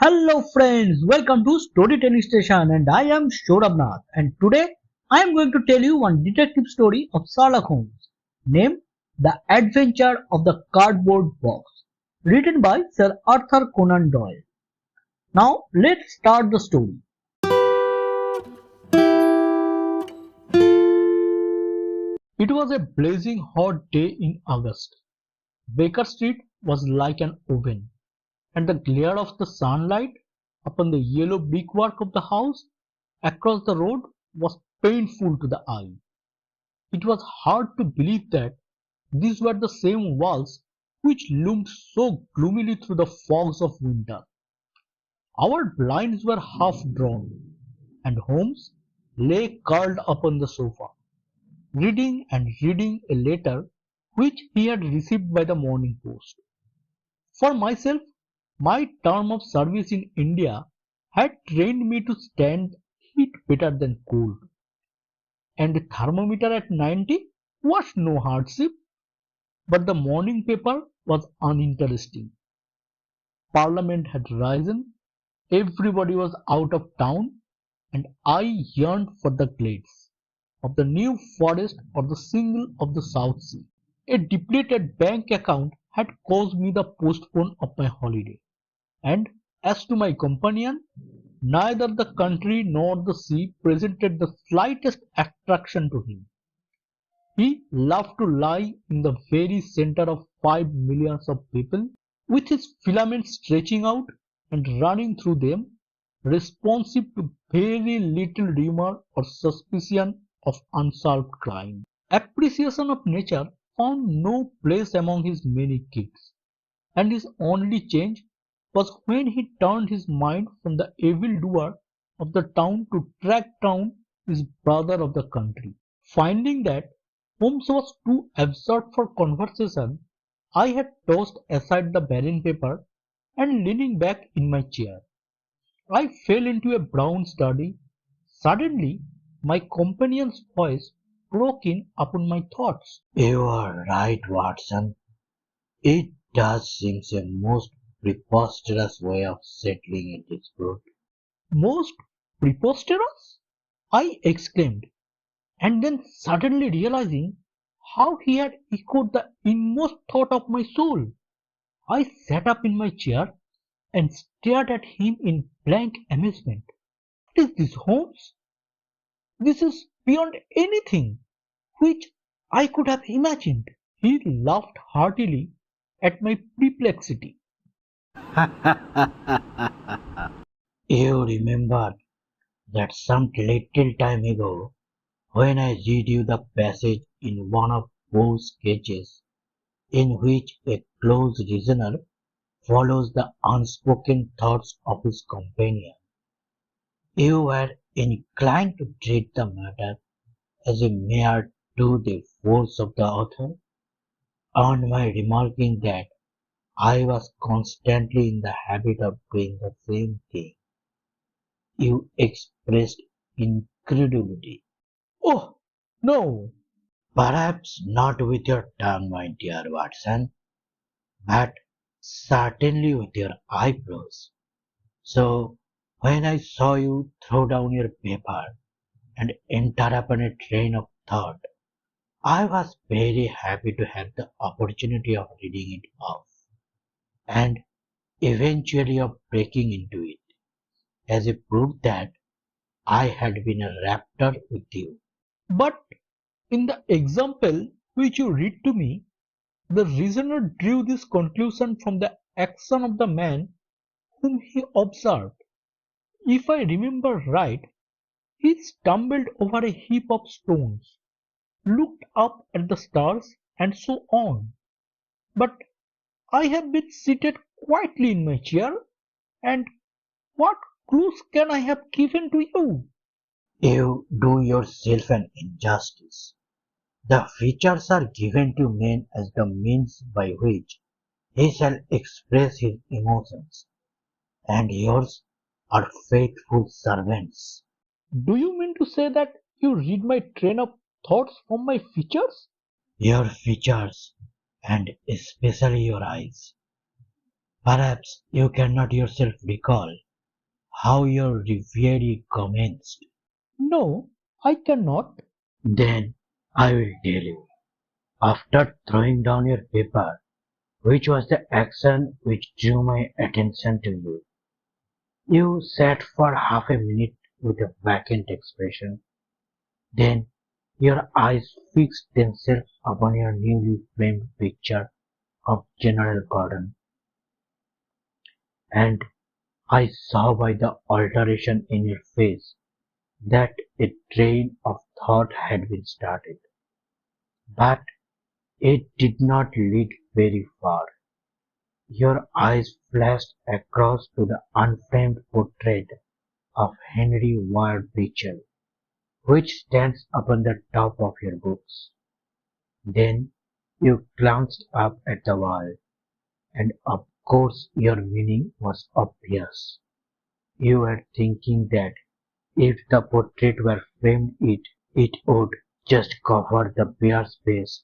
Hello friends, welcome to Storytelling Station and I am Sourav Nath and today I am going to tell you one detective story of Sherlock Holmes named The Adventure of the Cardboard Box, written by Sir Arthur Conan Doyle. Now let's start the story. It was a blazing hot day in August. Baker Street was like an oven, and the glare of the sunlight upon the yellow brickwork of the house across the road was painful to the eye. It was hard to believe that these were the same walls which loomed so gloomily through the fogs of winter. Our blinds were half drawn, and Holmes lay curled upon the sofa, reading and reading a letter which he had received by the morning post. For myself, my term of service in India had trained me to stand heat better than cold, and the thermometer at 90 was no hardship, but the morning paper was uninteresting. Parliament had risen, everybody was out of town, and I yearned for the glades of the New Forest or the single of the South Sea. A depleted bank account had caused me the postpone of my holiday, and as to my companion, neither the country nor the sea presented the slightest attraction to him. He loved to lie in the very center of 5 millions of people, with his filaments stretching out and running through them, responsive to very little rumor or suspicion of unsolved crime. Appreciation of nature found no place among his many gifts, and his only change was when he turned his mind from the evildoer of the town to track down his brother of the country. Finding that Holmes was too absurd for conversation, I had tossed aside the barren paper and leaning back in my chair, I fell into a brown study. Suddenly, my companion's voice broke in upon my thoughts. You are right, Watson. It does seem a most preposterous way of settling a dispute. Most preposterous? I exclaimed, and then suddenly realizing how he had echoed the inmost thought of my soul, I sat up in my chair and stared at him in blank amazement. What is this, Holmes? This is beyond anything which I could have imagined. He laughed heartily at my perplexity. You remember that some little time ago when I read you the passage in one of Poe's sketches in which a close listener follows the unspoken thoughts of his companion. You were inclined to treat the matter as a mere to the force of the author, on my remarking that I was constantly in the habit of doing the same thing. You expressed incredulity. Oh, no. Perhaps not with your tongue, my dear Watson, but certainly with your eyebrows. So, when I saw you throw down your paper and enter upon a train of thought, I was very happy to have the opportunity of reading it off, and eventually of breaking into it, as a proof that I had been a raptor with you. But in the example which you read to me, the reasoner drew this conclusion from the action of the man whom he observed. If I remember right, he stumbled over a heap of stones, looked up at the stars, and so on. But I have been seated quietly in my chair, and what clues can I have given to you? You do yourself an injustice. The features are given to man as the means by which he shall express his emotions, and yours are faithful servants. Do you mean to say that you read my train of thoughts from my features? Your features, and especially your eyes, Perhaps you cannot yourself recall how your reverie commenced. No, I cannot. Then I will tell you. After throwing down your paper, which was the action which drew my attention to you, you sat for half a minute with a vacant expression. Then your eyes fixed themselves upon your newly framed picture of General Gordon, and I saw by the alteration in your face that a train of thought had been started. But it did not lead very far. Your eyes flashed across to the unframed portrait of Henry Ward Beecher, which stands upon the top of your books. Then you glanced up at the wall, and of course your meaning was obvious. You were thinking that if the portrait were framed it would just cover the bare space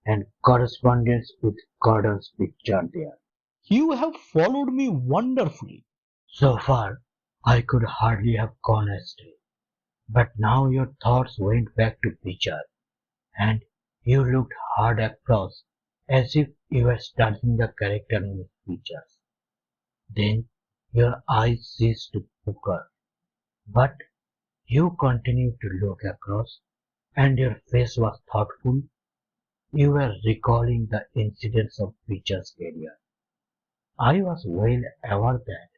and correspondence with Gordon's picture there. You have followed me wonderfully. So far, I could hardly have gone astray. But now your thoughts went back to Beecher, and you looked hard across as if you were studying the character in his features. Then your eyes ceased to pucker, but you continued to look across, and your face was thoughtful. You were recalling the incidents of Beecher's career. I was well aware that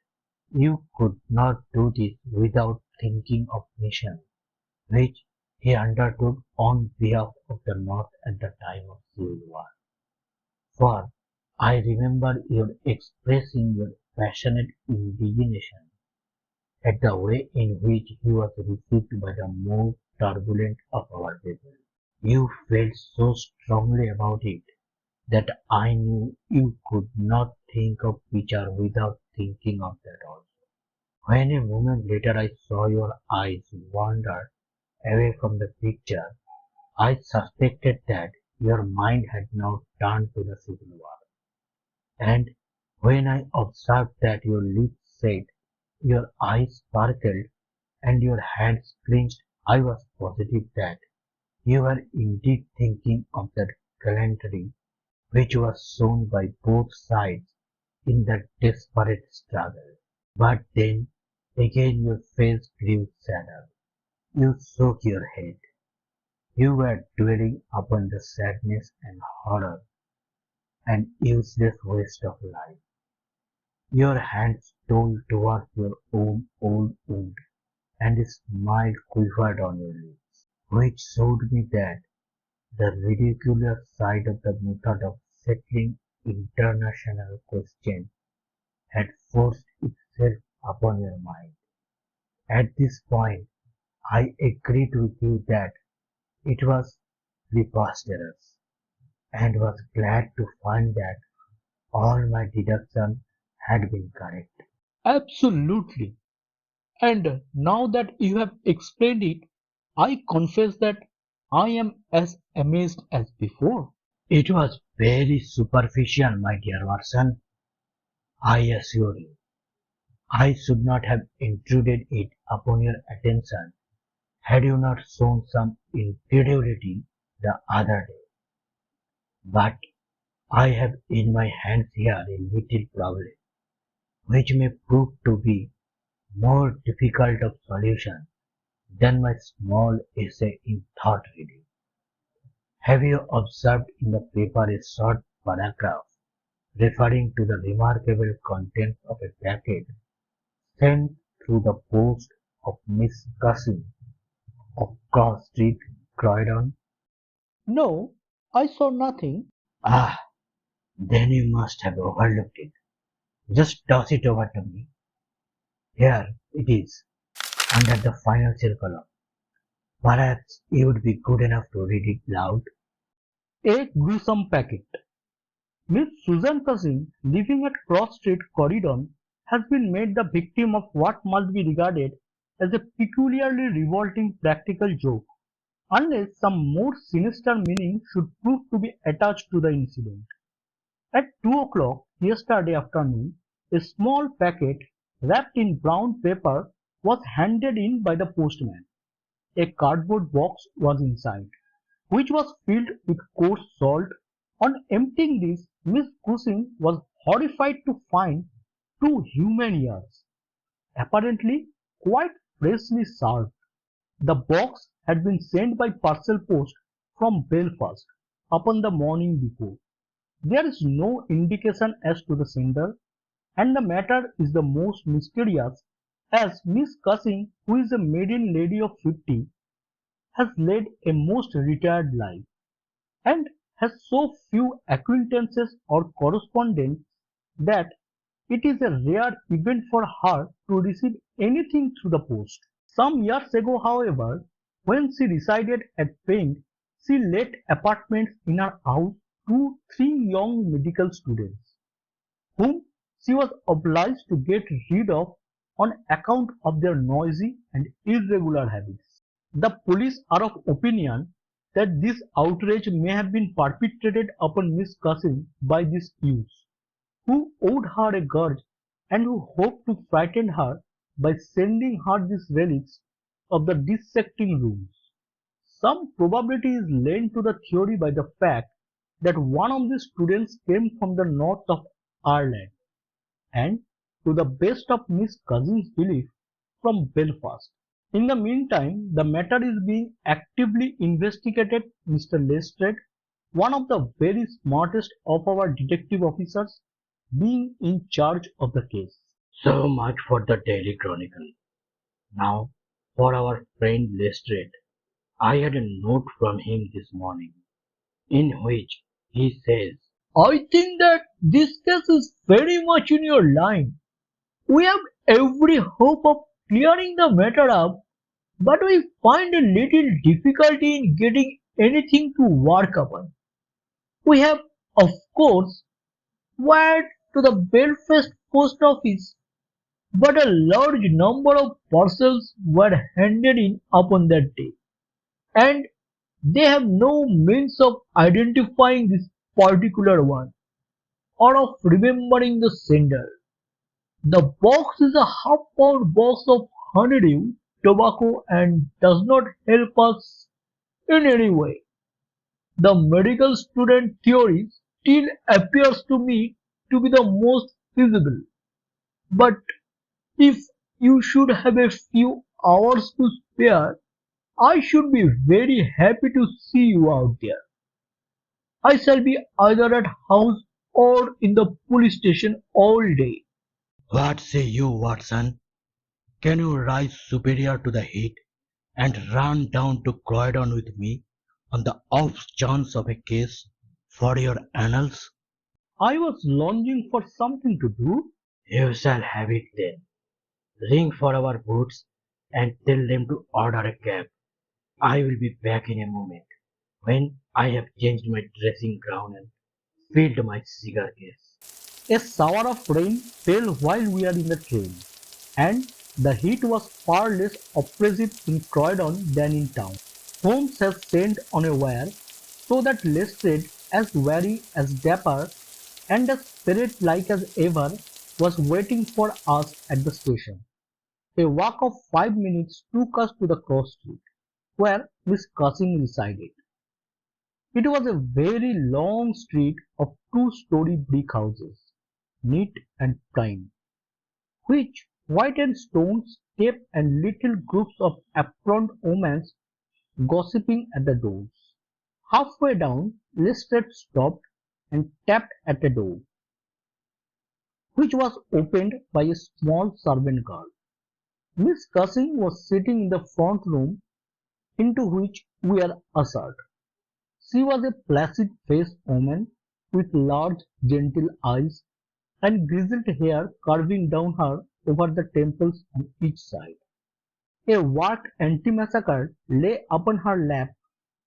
you could not do this without thinking of mission, which he undertook on behalf of the North at the time of Civil War. For I remember your expressing your passionate indignation at the way in which he was received by the more turbulent of our people. You felt so strongly about it that I knew you could not think of Pichar without thinking of that also. When a moment later I saw your eyes wander away from the picture, I suspected that your mind had now turned to the Civil War. And when I observed that your lips said, your eyes sparkled, and your hands clenched, I was positive that you were indeed thinking of that gallantry which was shown by both sides in that desperate struggle. But then again your face grew sadder. You shook your head. You were dwelling upon the sadness and horror and useless waste of life. Your hands stole towards your own old wound, and a smile quivered on your lips, which showed me that the ridiculous side of the method of settling international questions had forced itself upon your mind. At this point, I agreed with you that it was preposterous, and was glad to find that all my deductions had been correct. Absolutely. And now that you have explained it, I confess that I am as amazed as before. It was very superficial, my dear Watson, I assure you. I should not have intruded it upon your attention had you not shown some incredulity the other day. But I have in my hands here a little problem, which may prove to be more difficult of solution than my small essay in thought reading. Have you observed in the paper a short paragraph referring to the remarkable contents of a packet sent through the post of Miss Gussie of Cross Street, Croydon? No, I saw nothing. Ah, then you must have overlooked it. Just toss it over to me. Here it is, under the financial column. Perhaps you would be good enough to read it loud. A gruesome packet. Miss Susan Cousin, living at Cross Street, Corridon, has been made the victim of what must be regarded as a peculiarly revolting practical joke, unless some more sinister meaning should prove to be attached to the incident. At 2 o'clock yesterday afternoon, A small packet wrapped in brown paper was handed in by the postman. A cardboard box was inside, which was filled with coarse salt. On emptying this, Miss Cushing was horrified to find two human ears, apparently quite freshly served. The box had been sent by parcel post from Belfast upon the morning before. There is no indication as to the sender, and the matter is the most mysterious, as Miss Cushing, who is a maiden lady of 50, has led a most retired life, and has so few acquaintances or correspondents that it is a rare event for her to receive anything through the post. Some years ago, however, when she resided at Paint, she let apartments in her house to three young medical students, whom she was obliged to get rid of on account of their noisy and irregular habits. The police are of opinion that this outrage may have been perpetrated upon Miss Cushing by these youths, who owed her a grudge and who hoped to frighten her by sending her these relics of the dissecting rooms. Some probability is lent to the theory by the fact that one of the students came from the north of Ireland and, to the best of Miss Cousin's belief, from Belfast. In the meantime, the matter is being actively investigated. Mr. Lestrade, one of the very smartest of our detective officers, being in charge of the case. So much for the Daily Chronicle. Now, for our friend Lestrade. I had a note from him this morning, in which he says, I think that this case is very much in your line. We have every hope of clearing the matter up, but we find a little difficulty in getting anything to work upon. We have, of course, wired to the Belfast post office, but a large number of parcels were handed in upon that day, and they have no means of identifying this particular one, or of remembering the sender. The box is a half-pound box of honeydew tobacco and does not help us in any way. The medical student theory still appears to me to be the most feasible, but if you should have a few hours to spare, I should be very happy to see you out there. I shall be either at house or in the police station all day. "What say you, Watson? Can you rise superior to the heat and run down to Croydon with me on the off chance of a case for your annals?" I was longing for something to do. "You shall have it then. Ring for our boots and tell them to order a cab. I will be back in a moment, when I have changed my dressing gown and filled my cigar case." A shower of rain fell while we were in the train, and the heat was far less oppressive in Croydon than in town. Holmes has sent on a wire, so that Lestrade, as wary, as dapper, and as spirit-like as ever, was waiting for us at the station. A walk of 5 minutes took us to the cross street, where Miss Cushing resided. It was a very long street of two-story brick houses, neat and prime, which whitened stones kept and little groups of aproned women gossiping at the doors. Halfway down, Lestrade stopped and tapped at a door, which was opened by a small servant girl. Miss Cushing was sitting in the front room, into which we were ushered. She was a placid-faced woman with large, gentle eyes and grizzled hair curving down her over the temples on each side. A worked antimacassar lay upon her lap,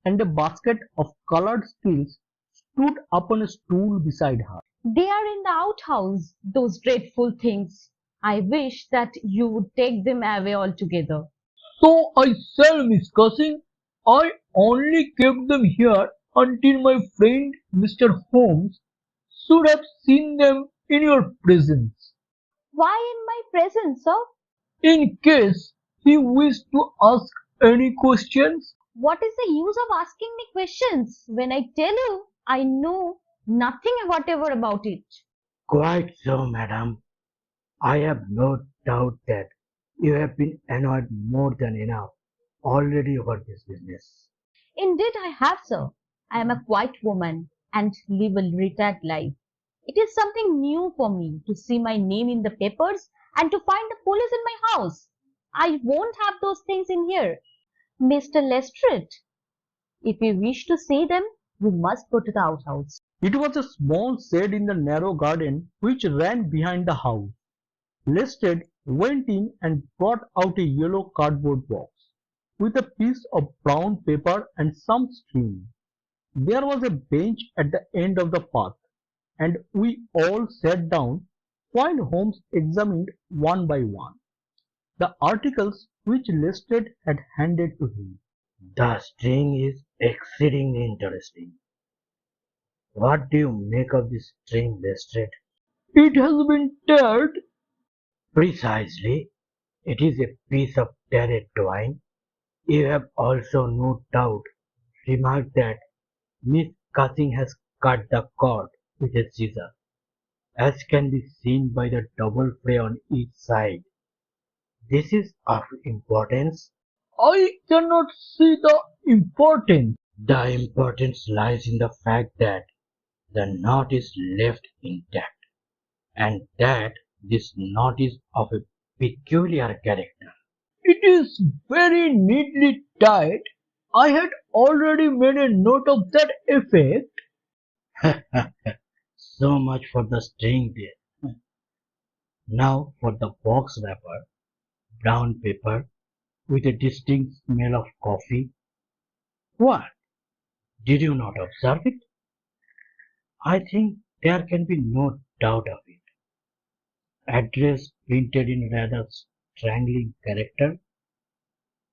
and a basket of colored stills stood upon a stool beside her. They are in the outhouse, those dreadful things. I wish that you would take them away altogether. So I shall, Miss Cushing. I only kept them here until my friend Mr. Holmes should have seen them in your presence. Why in my presence, sir? In case he wished to ask any questions. What is the use of asking me questions when I tell you I know nothing whatever about it? Quite so, madam. I have no doubt that you have been annoyed more than enough already over this business. Indeed, I have, sir. I am a quiet woman and live a retired life. It is something new for me to see my name in the papers and to find the police in my house. I won't have those things in here. Mr. Lestrade, if you wish to see them, you must go to the outhouse. It was a small shed in the narrow garden which ran behind the house. Lested went in and brought out a yellow cardboard box with a piece of brown paper and some string. There was a bench at the end of the path, and we all sat down while Holmes examined one by one the articles which Lested had handed to him. The string is exceedingly interesting. What do you make of this string, Lestrade? It has been teared. Precisely. It is a piece of teared twine. You have also no doubt remarked that Miss Cussing has cut the cord with a scissor, as can be seen by the double fray on each side. This is of importance. I cannot see the importance. The importance lies in the fact that the knot is left intact, and that this knot is of a peculiar character. It is very neatly tied. I had already made a note of that effect. So much for the string there. Now for the box wrapper, brown paper with a distinct smell of coffee. What? Did you not observe it? I think there can be no doubt of it. Address printed in rather strangling character.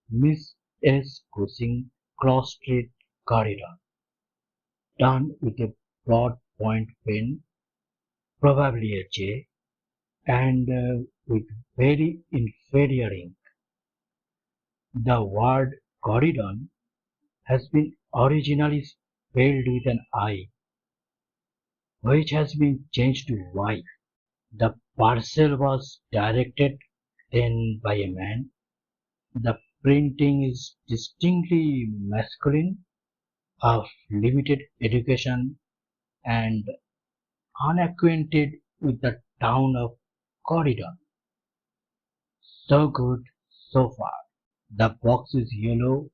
Miss S. Cushing, Cross Street, Corridor. Done with a broad point pen, probably a J, and with very inferior ink. The word Corridon has been originally spelled with an I, which has been changed to Y. The parcel was directed then by a man. The printing is distinctly masculine, of limited education, and unacquainted with the town of Corridon. So good, so far. The box is yellow,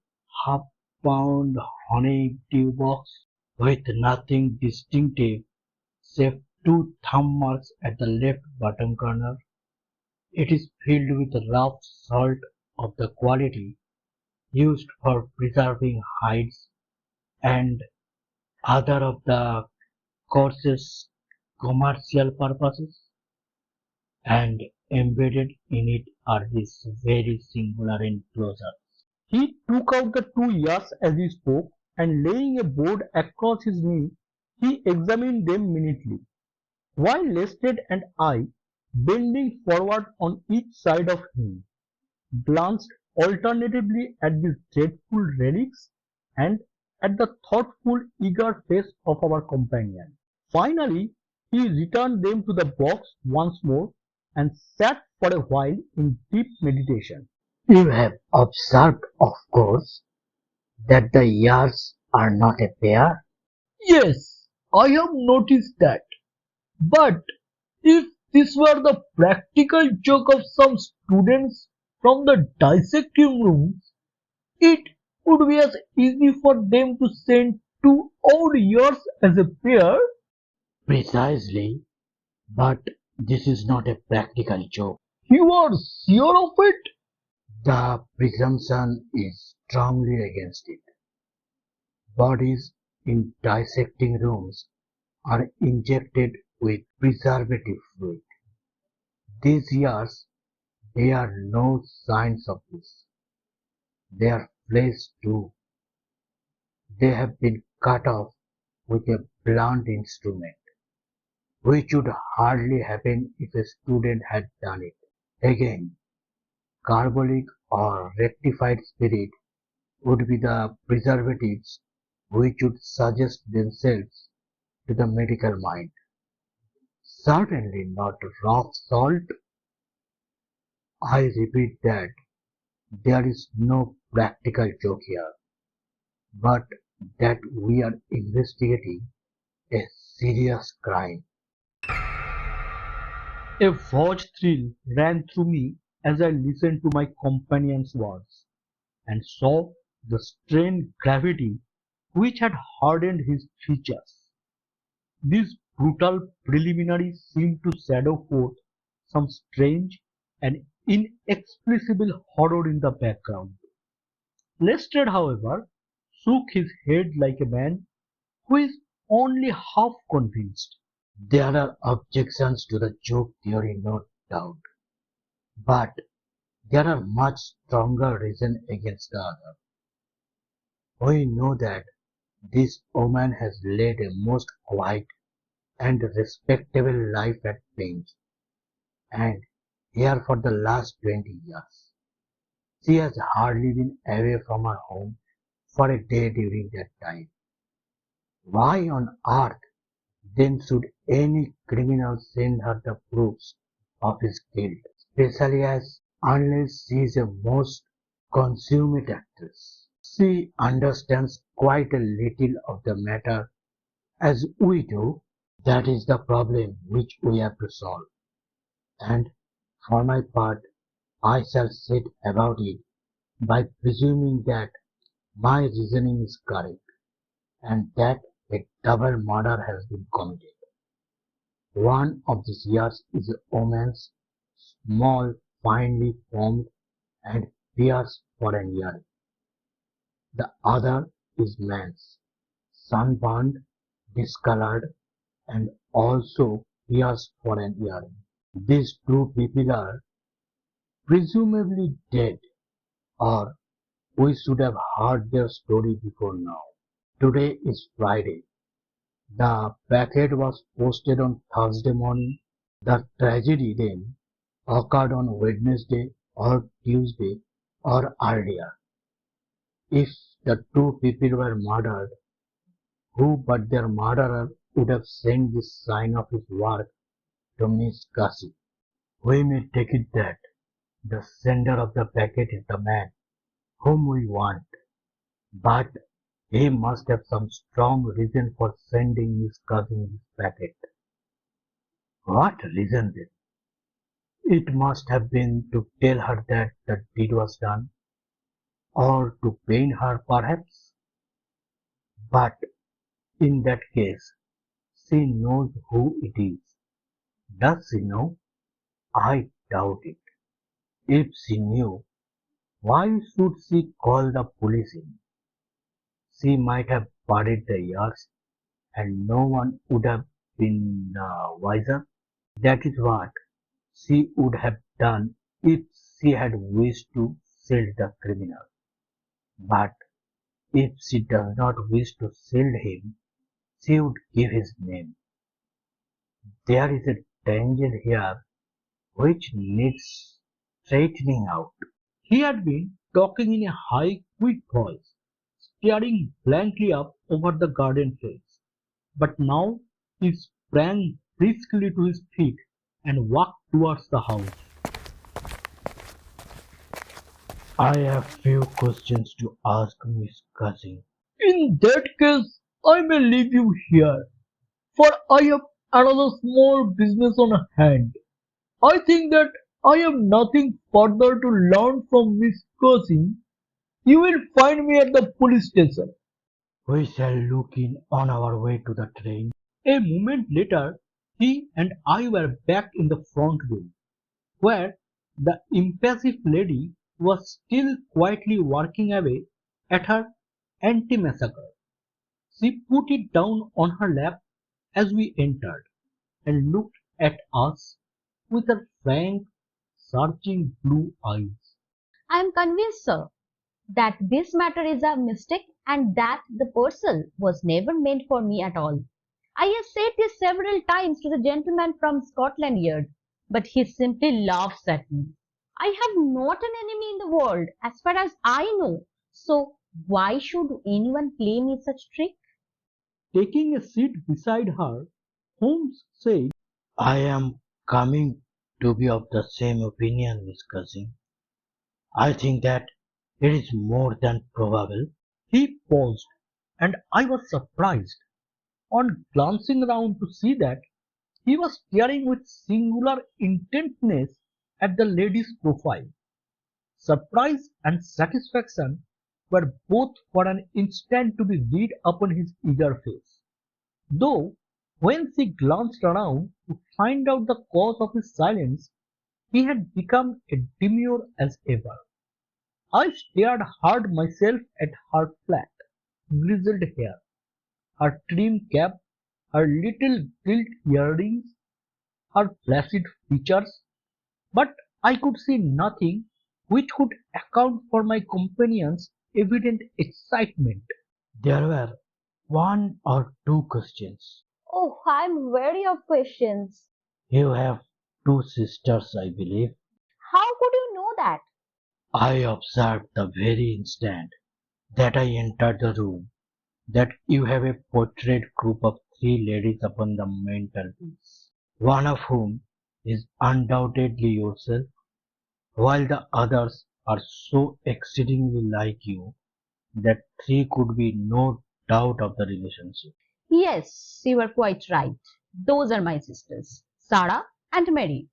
half-pound honeydew box with nothing distinctive save two thumb marks at the left bottom corner. It is filled with rough salt of the quality used for preserving hides and other of the coarsest commercial purposes, and embedded in it are these very singular enclosures. He took out the 2 yards as he spoke, and laying a board across his knee, he examined them minutely, while Lested and I, bending forward on each side of him, glanced alternately at these dreadful relics and at the thoughtful, eager face of our companion. Finally, he returned them to the box once more and sat for a while in deep meditation. You have observed, of course, that the yards are not a pair. Yes, I have noticed that. But if this were the practical joke of some students from the dissecting rooms, it would be as easy for them to send 2 odd years as a pair. Precisely, but this is not a practical joke. You are sure of it? The presumption is strongly against it. Bodies in dissecting rooms are injected with preservative fluid. These years bear no signs of this. Their flesh too. They have been cut off with a blunt instrument. which would hardly happen if a student had done it. Again, carbolic or rectified spirit would be the preservatives which would suggest themselves to the medical mind. Certainly not rock salt. I repeat that there is no practical joke here, but that we are investigating a serious crime. A vague thrill ran through me as I listened to my companion's words, and saw the strained gravity which had hardened his features. These brutal preliminaries seemed to shadow forth some strange and inexplicable horror in the background. Lestrade, however, shook his head like a man who is only half convinced. There are objections to the joke theory, no doubt, but there are much stronger reasons against the other. We know that this woman has led a most quiet and respectable life at Penge, and here for the last 20 years. She has hardly been away from her home for a day during that time. Why on earth then should any criminal send her the proofs of his guilt, especially as unless she is a most consummate actress? She understands quite a little of the matter as we do. That is the problem which we have to solve, and for my part I shall set about it by presuming that my reasoning is correct and that a double murder has been committed. One of these years is a woman's, small, finely formed, and pierced for an earring. The other is man's, sunburned, discolored, and also pierced for an earring. These two people are presumably dead, or we should have heard their story before now. Today is Friday. The packet was posted on Thursday morning. The tragedy then occurred on Wednesday or Tuesday or earlier. If the two people were murdered, who but their murderer would have sent this sign of his work to Miss Gussie? We may take it that the sender of the packet is the man whom we want, but he must have some strong reason for sending Miss Gussie this packet. What reason then? It must have been to tell her that the deed was done, or to pain her perhaps. But in that case, she knows who it is. Does she know? I doubt it. If she knew, why should she call the police in? She might have buried the years, and no one would have been wiser. That is what she would have done if she had wished to shield the criminal. But if she does not wish to shield him, she would give his name. There is a danger here which needs straightening out. He had been talking in a high, quick voice, staring blankly up over the garden fence, but now he sprang briskly to his feet and walked towards the house. I have few questions to ask Miss Gussie. In that case, I may leave you here, for I have another small business on hand. I think that I have nothing further to learn from Miss Cousin. You will find me at the police station. We shall look in on our way to the train. A moment later, he and I were back in the front room, where the impassive lady was still quietly working away at her antimacassar. She put it down on her lap as we entered, and looked at us with her frank, searching blue eyes. I am convinced, sir, that this matter is a mistake and that the parcel was never meant for me at all. I have said this several times to the gentleman from Scotland Yard, but he simply laughs at me. I have not an enemy in the world, as far as I know. So why should anyone play me such trick? Taking a seat beside her, Holmes said, I am coming to be of the same opinion, Miss Cousin. I think that it is more than probable. he paused, and I was surprised on glancing round to see that he was staring with singular intentness at the lady's profile. Surprise and satisfaction were both for an instant to be read upon his eager face. Though, when she glanced around to find out the cause of his silence, he had become as demure as ever. I stared hard myself at her flat, grizzled hair, her trim cap, her little gilt earrings, her flaccid features, but I could see nothing which could account for my companion's evident excitement. There were one or two questions. Oh, I'm wary of questions. You have two sisters, I believe. How could you know that? I observed the very instant that I entered the room that you have a portrait group of three ladies upon the mantelpiece, one of whom is undoubtedly yourself, while the others are so exceedingly like you that three could be no doubt of the relationship. Yes, you are quite right. Those are my sisters, Sarah and Mary.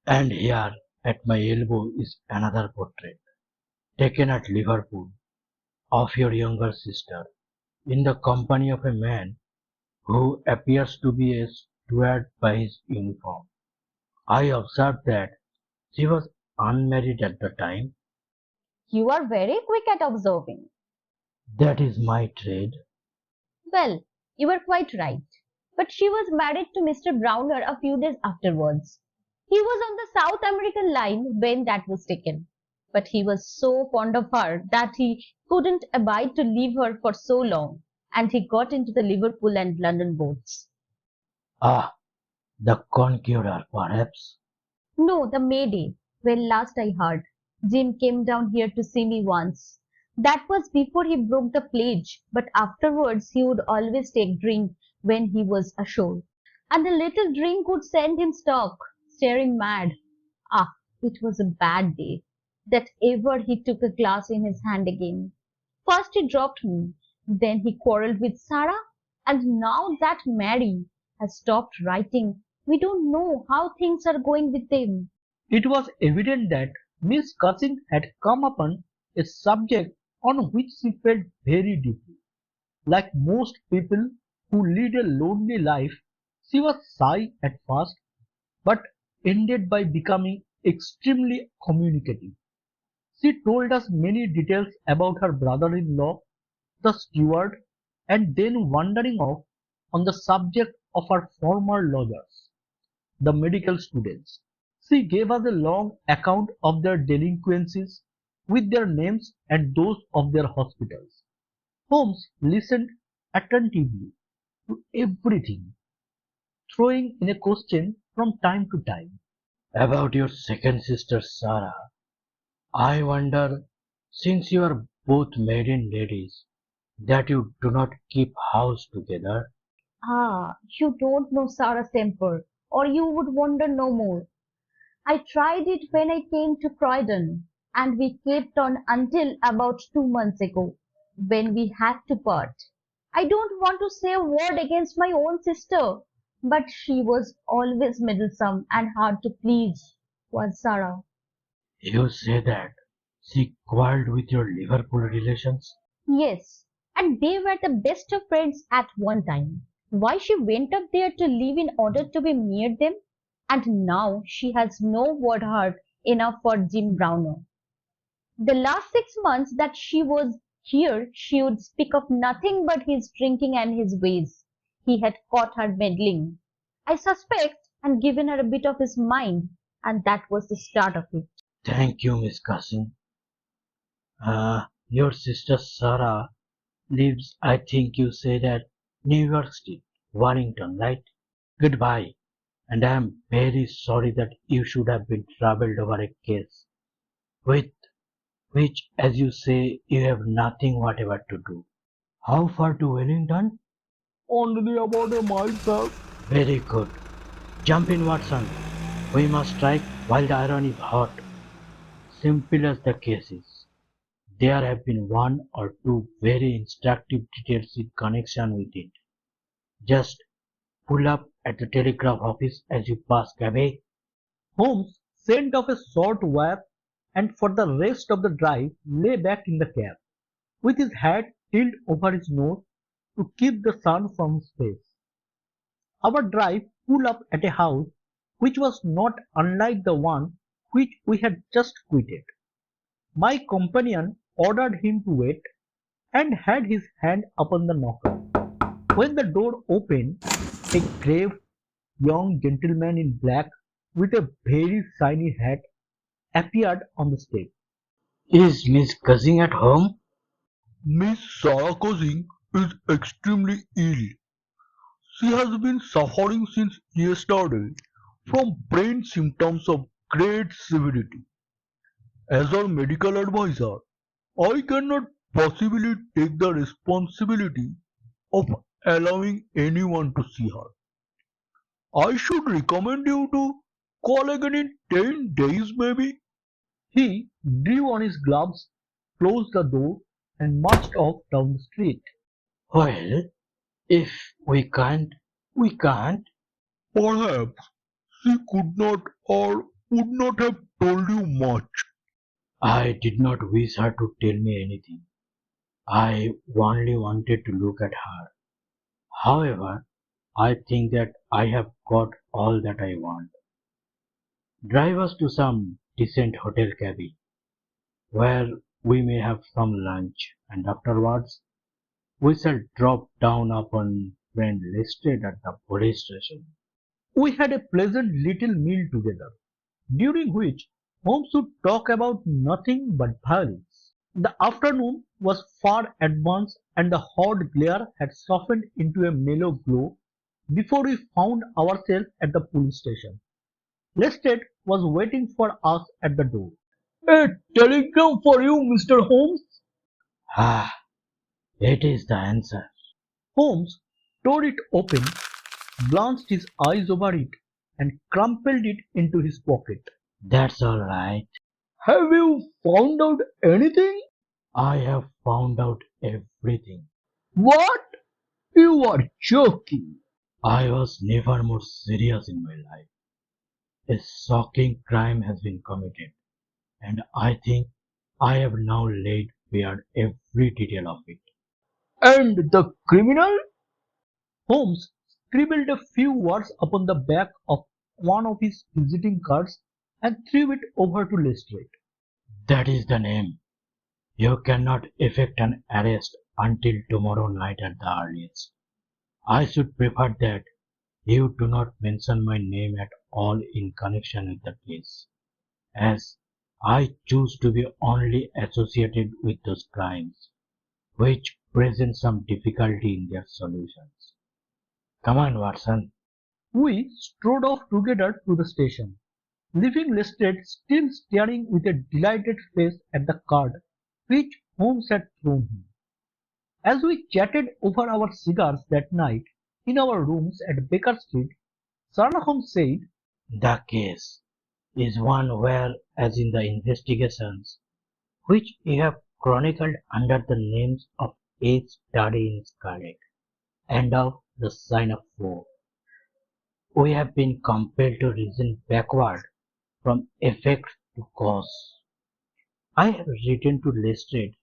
And here at my elbow is another portrait, taken at Liverpool, of your younger sister, in the company of a man who appears to be a steward by his uniform. I observed that she was unmarried at the time. You are very quick at observing. That is my trade. Well, you are quite right. But she was married to Mr. Browner a few days afterwards. He was on the South American line when that was taken. But he was so fond of her that he couldn't abide to leave her for so long, and he got into the Liverpool and London boats. Ah, the conqueror, perhaps. No, the Mayday. Well, last I heard, Jim came down here to see me once. That was before he broke the pledge, but afterwards he would always take drink when he was ashore. And the little drink would send him stark, staring mad. Ah, it was a bad day, that ever he took a glass in his hand again. First he dropped me, then he quarrelled with Sarah, and now that Mary has stopped writing, we don't know how things are going with them. It was evident that Miss Cussing had come upon a subject on which she felt very deeply. Like most people who lead a lonely life, she was shy at first, but ended by becoming extremely communicative. She told us many details about her brother-in-law, the steward, and then wandering off on the subject of her former lodgers, the medical students. She gave us a long account of their delinquencies, with their names and those of their hospitals. Holmes listened attentively to everything, throwing in a question from time to time. About your second sister, Sarah. I wonder, since you are both maiden ladies, that you do not keep house together. Ah, you don't know Sarah's temper, or you would wonder no more. I tried it when I came to Croydon, and we kept on until about 2 months ago, when we had to part. I don't want to say a word against my own sister, but she was always meddlesome and hard to please, was Sarah. You say that she quarrelled with your Liverpool relations? Yes, and they were the best of friends at one time. Why she went up there to live in order to be near them, and now she has no word heard enough for Jim Browner. The last 6 months that she was here, she would speak of nothing but his drinking and his ways. He had caught her meddling, I suspect, and given her a bit of his mind, and that was the start of it. Thank you, Miss Cousin. Your sister Sarah lives, I think you say that, New York City. Warrington, right? Goodbye, and I am very sorry that you should have been troubled over a case with which, as you say, you have nothing whatever to do. How far to Wellington? Only about a mile, sir. Very good. Jump in, Watson. We must strike while the iron is hot. Simple as the case is, there have been one or two very instructive details in connection with it. Just pull up at the telegraph office as you pass Cabay. Holmes sent off a short wire and for the rest of the drive lay back in the cab, with his hat tilted over his nose to keep the sun from his face. Our drive pulled up at a house which was not unlike the one which we had just quitted. My companion ordered him to wait, and had his hand upon the knocker. When the door opened, a grave young gentleman in black with a very shiny hat appeared on the step. Is Miss Cousin at home? Miss Sarah Cousin is extremely ill. She has been suffering since yesterday from brain symptoms of great severity. As our medical advisor, I cannot possibly take the responsibility of allowing anyone to see her. I should recommend you to call again in 10 days maybe. He drew on his gloves, closed the door, and marched off down the street. Well, if we can't, we can't. Perhaps she could not or would not have told you much. I did not wish her to tell me anything. I only wanted to look at her. However, I think that I have got all that I want. Drive us to some decent hotel cabin where we may have some lunch, and afterwards we shall drop down upon friend Lestrade at the police station. We had a pleasant little meal together, during which Holmes would talk about nothing but violence. The afternoon was far advanced and the hot glare had softened into a mellow glow before we found ourselves at the police station. Lestrade was waiting for us at the door. A telegram for you, Mr. Holmes. Ah, it is the answer. Holmes tore it open, glanced his eyes over it, and crumpled it into his pocket. That's all right. Have you found out anything? I have found out everything. What? You are joking. I was never more serious in my life. A shocking crime has been committed, and I think I have now laid bare every detail of it. And the criminal? Holmes scribbled a few words upon the back of one of his visiting cards and threw it over to Lestrade. That is the name. You cannot effect an arrest until tomorrow night at the earliest. I should prefer that you do not mention my name at all in connection with the case, as I choose to be only associated with those crimes which present some difficulty in their solutions. Come on, Watson. We strode off together to the station, leaving Lestrade still staring with a delighted face at the card which Holmes had thrown him. As we chatted over our cigars that night in our rooms at Baker Street, Sherlock Holmes said, The case is one where, as in the investigations which you have chronicled under the names of A Study in Scarlet and of The Sign of Four, we have been compelled to reason backward from effect to cause. I have written to Lestrade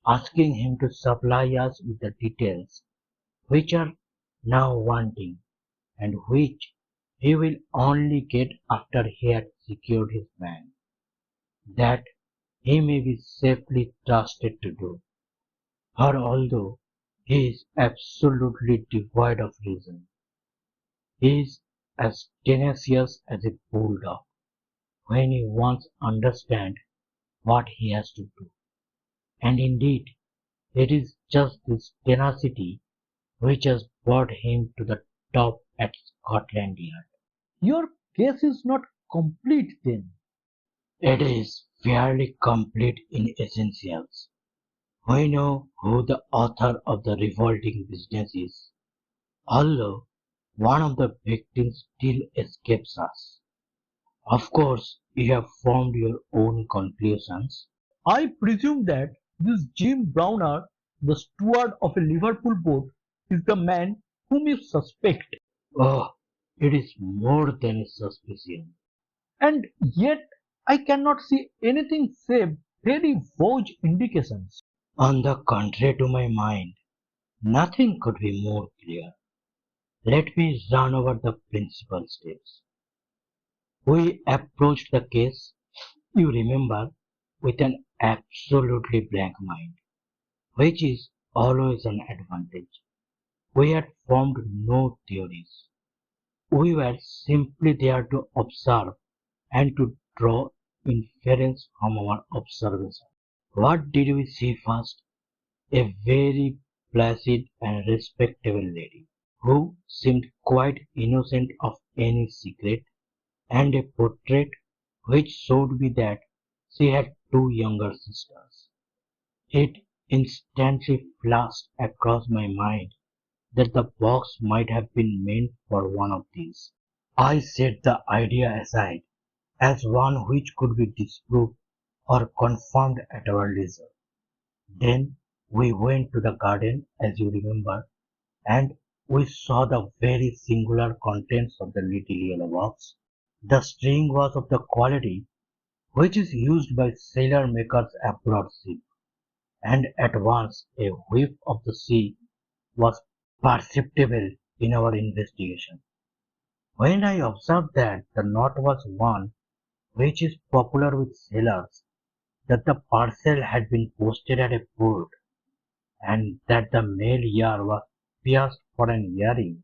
asking him to supply us with the details which are now wanting, and which he will only get after he had secured his man, that he may be safely trusted to do. For although he is absolutely devoid of reason, he is as tenacious as a bulldog when he once understands what he has to do. And indeed, it is just this tenacity which has brought him to the top at Scotland Yard. Your case is not complete then. It is fairly complete in essentials. We know who the author of the revolting business is, although one of the victims still escapes us. Of course, you have formed your own conclusions. I presume that this Jim Browner, the steward of a Liverpool boat, is the man whom you suspect. Oh, it is more than a suspicion. And yet I cannot see anything save very vague indications. On the contrary to my mind, nothing could be more clear. Let me run over the principal steps. We approached the case, you remember, with an absolutely blank mind, which is always an advantage. We had formed no theories. We were simply there to observe and to draw inference from our observation. What did we see first? A very placid and respectable lady, who seemed quite innocent of any secret, and a portrait which showed me that she had two younger sisters. It instantly flashed across my mind that the box might have been meant for one of these. I set the idea aside as one which could be disproved or confirmed at our leisure. Then we went to the garden, as you remember, and we saw the very singular contents of the little yellow box. The string was of the quality which is used by sailor makers aboard ship, and at once a whiff of the sea was perceptible in our investigation. When I observed that the knot was one which is popular with sailors, that the parcel had been posted at a port, and that the male ear was pierced for an earring,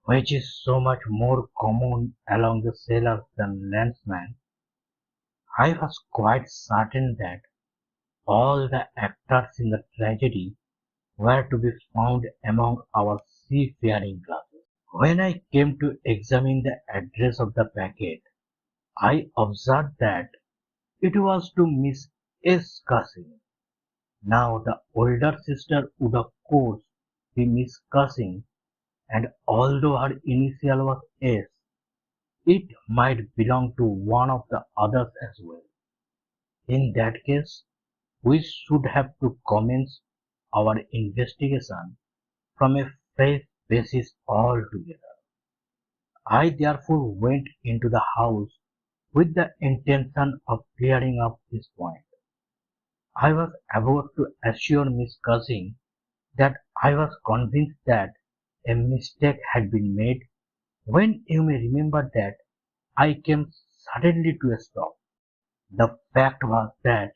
which is so much more common among the sailors than landsmen, I was quite certain that all the actors in the tragedy were to be found among our seafaring classes. When I came to examine the address of the packet, I observed that it was to Miss S. Cussing. Now the older sister would of course be Miss Cussing, and although her initial was S, it might belong to one of the others as well. In that case, we should have to commence our investigation from a fresh basis altogether. I therefore went into the house with the intention of clearing up this point. I was about to assure Miss Cussing that I was convinced that a mistake had been made, when you may remember that I came suddenly to a stop. The fact was that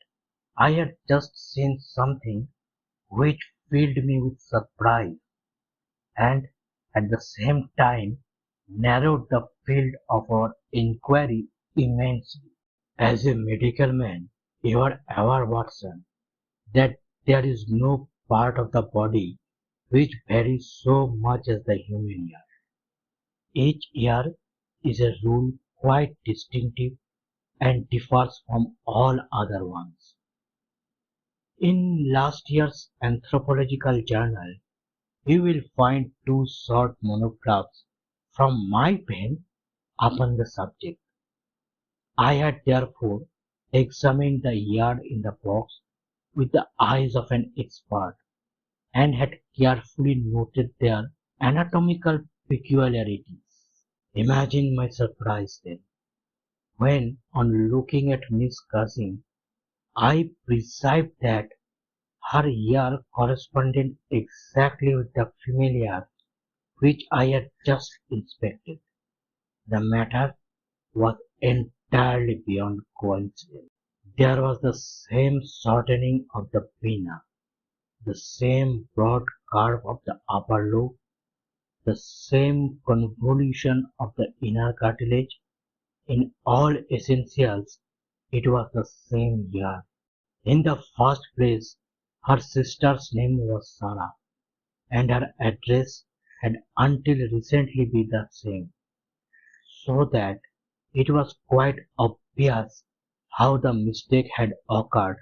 I had just seen something which filled me with surprise, and at the same time narrowed the field of our inquiry immensely. As a medical man, you are aware, Watson, that there is no part of the body which varies so much as the human ear. Each ear is a rule quite distinctive and differs from all other ones. In last year's anthropological journal, you will find two short monographs from my pen upon the subject. I had therefore examined the ear in the box with the eyes of an expert, and had carefully noted their anatomical peculiarities. Imagine my surprise then, when, on looking at Miss Cousin, I perceived that her ear corresponded exactly with the female ear which I had just inspected. The matter was entirely beyond coincidence. There was the same shortening of the pinna, the same broad curve of the upper lobe, the same convolution of the inner cartilage. In all essentials, it was the same ear. In the first place, her sister's name was Sarah, and her address had until recently been the same, so that it was quite obvious how the mistake had occurred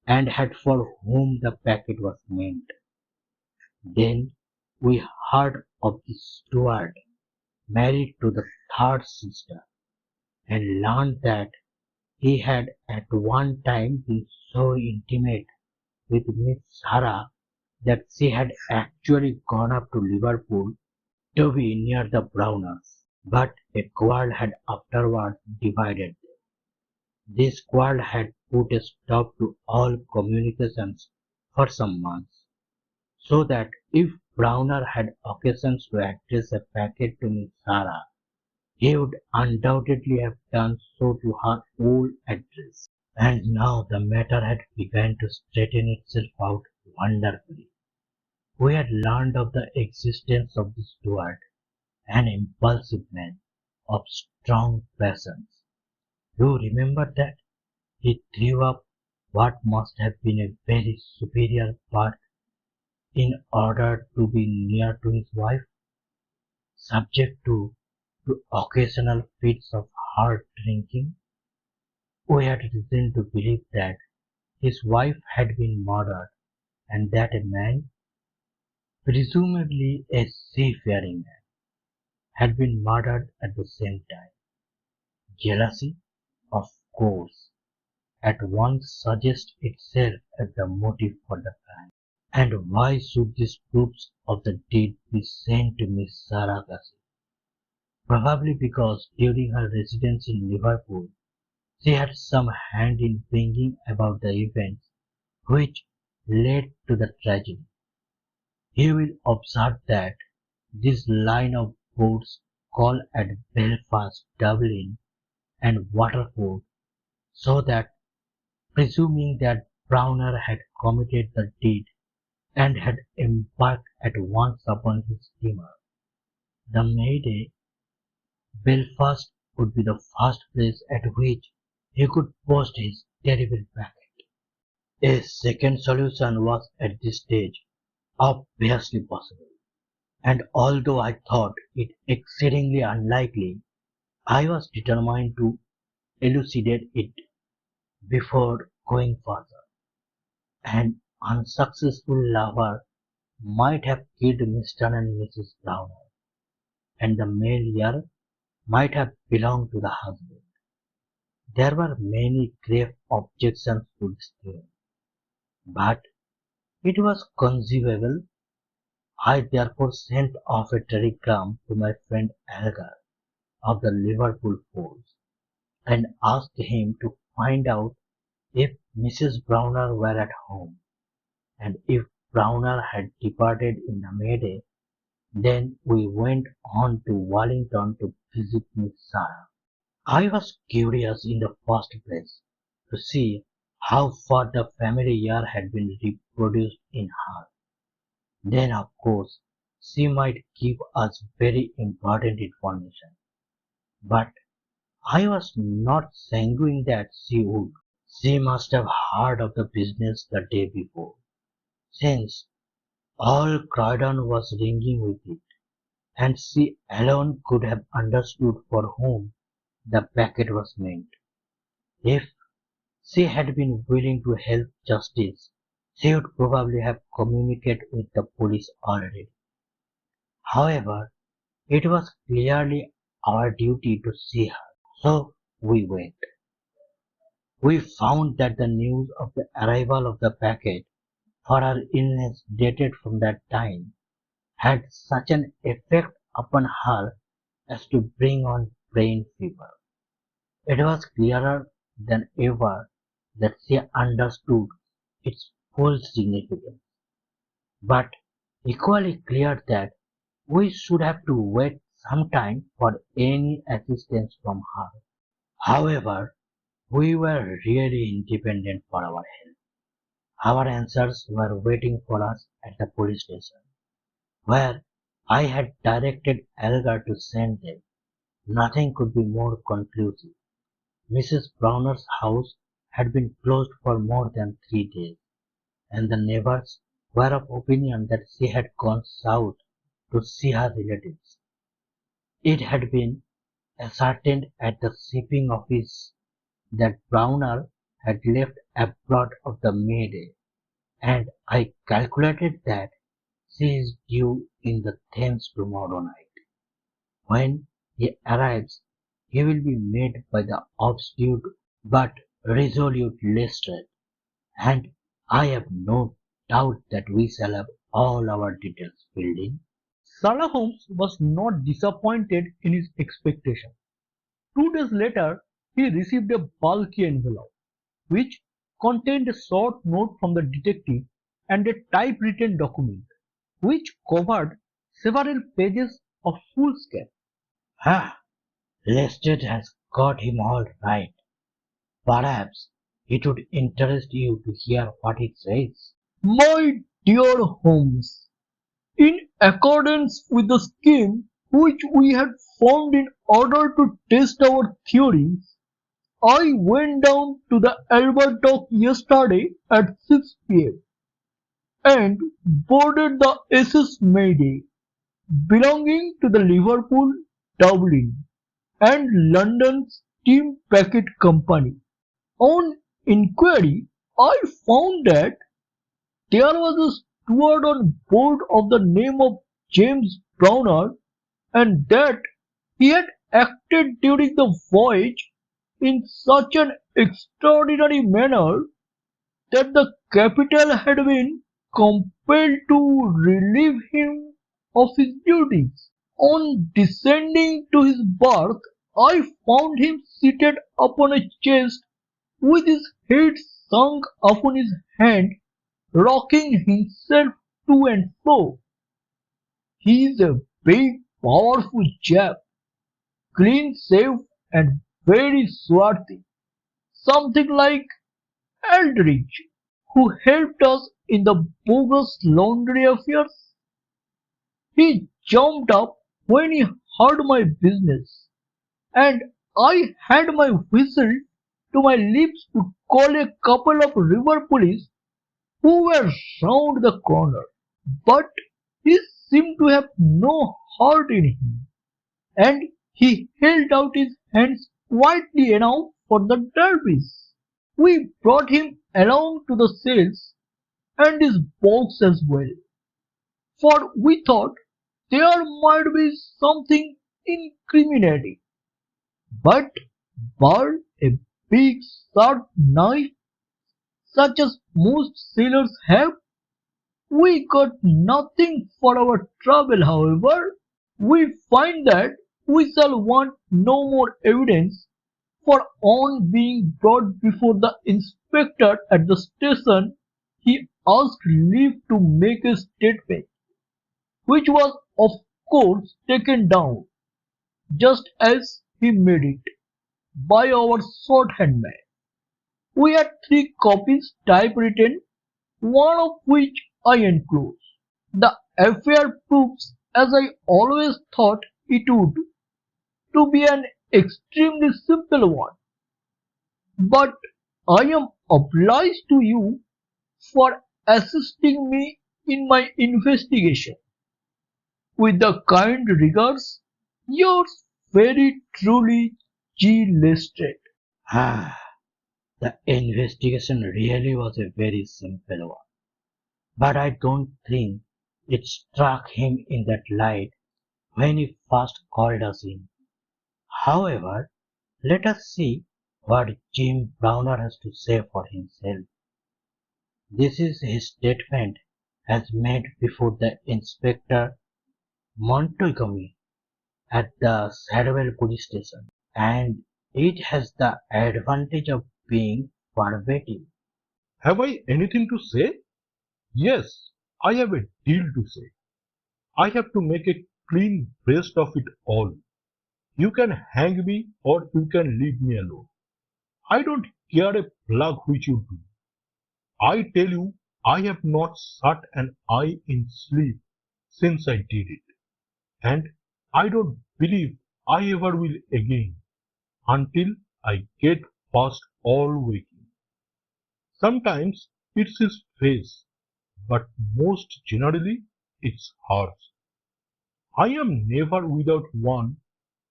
and had for whom the packet was meant. Then we heard of the steward married to the third sister, and learned that he had at one time been so intimate with Miss Sarah that she had actually gone up to Liverpool to be near the Browners. But a quarrel had afterward divided them. This quarrel had put a stop to all communications for some months, so that if Browner had occasions to address a packet to Miss Sarah, he would undoubtedly have done so to her old address. And now the matter had begun to straighten itself out wonderfully. We had learned of the existence of the steward, an impulsive man of strong passions. You remember that he threw up what must have been a very superior part in order to be near to his wife, subject to occasional fits of hard drinking. We had reason to believe that his wife had been murdered, and that a man, presumably a seafaring man, had been murdered at the same time. Jealousy, of course, at once suggests itself as the motive for the crime. And why should these proofs of the deed be sent to Miss Sarah Gussie? Probably because during her residence in Liverpool she had some hand in bringing about the events which led to the tragedy. You will observe that this line of boats call at Belfast, Dublin, and Waterford, so that, presuming that Browner had committed the deed and had embarked at once upon his steamer, the Mayday, Belfast would be the first place at which he could post his terrible packet. A second solution was at this stage obviously possible, and although I thought it exceedingly unlikely, I was determined to elucidate it before going further. An unsuccessful lover might have killed Mr. and Mrs. Browner, and the male heir might have belonged to the husband. There were many grave objections to this theory, but it was conceivable. I therefore sent off a telegram to my friend Elgar of the Liverpool force, and asked him to find out if Mrs. Browner were at home, and if Browner had departed in the Mayday. Then we went on to Wallington to visit Miss Sarah. I was curious in the first place to see how far the family heir had been reproduced in her. Then, of course, she might give us very important information, but I was not sanguine that she would. She must have heard of the business the day before, since all Croydon was ringing with it, and she alone could have understood for whom the packet was meant. If she had been willing to help justice, she would probably have communicated with the police already. However, it was clearly our duty to see her, so we went. We found that the news of the arrival of the packet, for her illness dated from that time, had such an effect upon her as to bring on brain fever. It was clearer than ever that she understood its full significance, but equally clear that we should have to wait some time for any assistance from her. However, we were really independent for our help. Our answers were waiting for us at the police station, where I had directed Elgar to send them. Nothing could be more conclusive. Mrs. Browner's house had been closed for more than 3 days, and the neighbors were of opinion that she had gone south to see her relatives. It had been ascertained at the shipping office that Browner had left abroad of the May Day, and I calculated that she is due in the Thames tomorrow night. When he arrives, he will be met by the obstinate but resolute Lestrade, and I have no doubt that we shall have all our details filled in. Sherlock Holmes was not disappointed in his expectation. 2 days later, he received a bulky envelope, which contained a short note from the detective and a typewritten document, which covered several pages of foolscap. Ah, Lestrade has got him all right. Perhaps it would interest you to hear what it says. My dear Holmes, in accordance with the scheme which we had formed in order to test our theories, I went down to the Albert Dock yesterday at 6 p.m. and boarded the SS Mayday, belonging to the Liverpool, Dublin, and London Steam Packet Company. On inquiry, I found that there was a steward on board of the name of James Browner, and that he had acted during the voyage in such an extraordinary manner that the capital had been compelled to relieve him of his duties. On descending to his berth, I found him seated upon a chest with his head sunk upon his hand, rocking himself to and fro. He is a big, powerful chap, clean-shaved and very swarthy, something like Eldridge, who helped us in the bogus laundry affairs. He jumped up when he heard my business, and I had my whistle to my lips to call a couple of river police who were round the corner. But he seemed to have no heart in him, and he held out his hands quietly enough for the derbies. We brought him along to the cells and his box as well, for we thought there might be something incriminating. But bar a big sharp knife such as most sailors have, we got nothing for our trouble. However, we find that we shall want no more evidence, for on being brought before the inspector at the station, he asked leave to make a statement, which was of course taken down, just as he made it, by our shorthand man. We had 3 copies typewritten, one of which I enclose. The affair proves, as I always thought it would, to be an extremely simple one, but I am obliged to you for assisting me in my investigation. With the kind regards, yours very truly, G. Lestrade. Ah, the investigation really was a very simple one, but I don't think it struck him in that light when he first called us in. However, let us see what Jim Browner has to say for himself. This is his statement as made before the Inspector Montgomery at the Shadwell police station, and it has the advantage of being verbatim. Have I anything to say? Yes, I have a deal to say. I have to make a clean breast of it all. You can hang me or you can leave me alone. I don't care a plug which you do. I tell you, I have not shut an eye in sleep since I did it, and I don't believe I ever will again until I get past all waking. Sometimes it's his face, but most generally it's hers. I am never without one